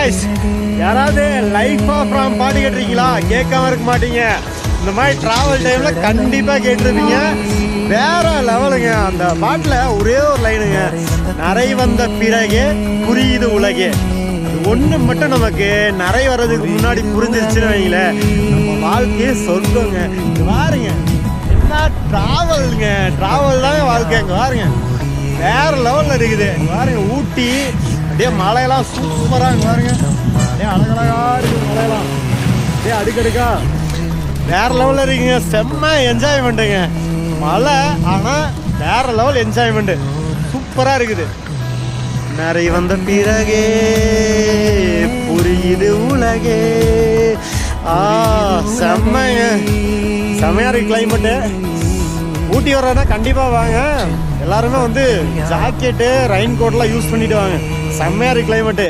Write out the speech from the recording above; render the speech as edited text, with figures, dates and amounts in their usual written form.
Guys, யாராவது life from பாட்டு கேட்டிருக்கீங்களா? கேட்காம இருக்க மாட்டீங்க. இந்த மாதிரி டிராவல் டைம்ல கண்டிப்பா கேட்டிருப்பீங்க. வேற லெவலுங்க. அந்த பாட்டுல ஒரே ஒரு லைனுங்க, நிறை வந்த பிறகே புரியுது உலகே. ஒண்ணு மட்டும் நமக்கு நிறை வர்றதுக்கு முன்னாடி புரிஞ்சிருச்சுன்னு வைங்களேன், நம்ம வாழ்க்கையே சொர்க்கங்க. இங்க பாருங்க, என்ன டிராவலுங்க, டிராவல் தாங்க வாழ்க்கை. இங்க பாருங்க, வேற லெவல்ல இருக்குது. இங்க பாருங்க, ஊட்டி அப்படியே மலையெல்லாம் சூப்பரா. இங்க பாருங்க, அப்படியே அழகழகா இருக்குது மலையெல்லாம், அப்படியே அடுக்கடுக்கா வேற லெவல்ல இருக்குங்க. செம்ம என்ஜாய்மெண்ட்டுங்க. மழை ஆனா வேற லெவல் என்ஜாய்மெண்ட், சூப்பரா இருக்குது. நிறை வந்த பிறகே புரியுது உலகே. செம்மைங்க, செம்மையா இருக்கு கிளைமேட்டு. ஊட்டி வர்றதுனா கண்டிப்பா வாங்க. எல்லாருமே வந்து ஜாக்கெட்டு ரெயின் கோட்லாம் யூஸ் பண்ணிட்டு வாங்க. செம்மையா இருக்கு கிளைமேட்டு.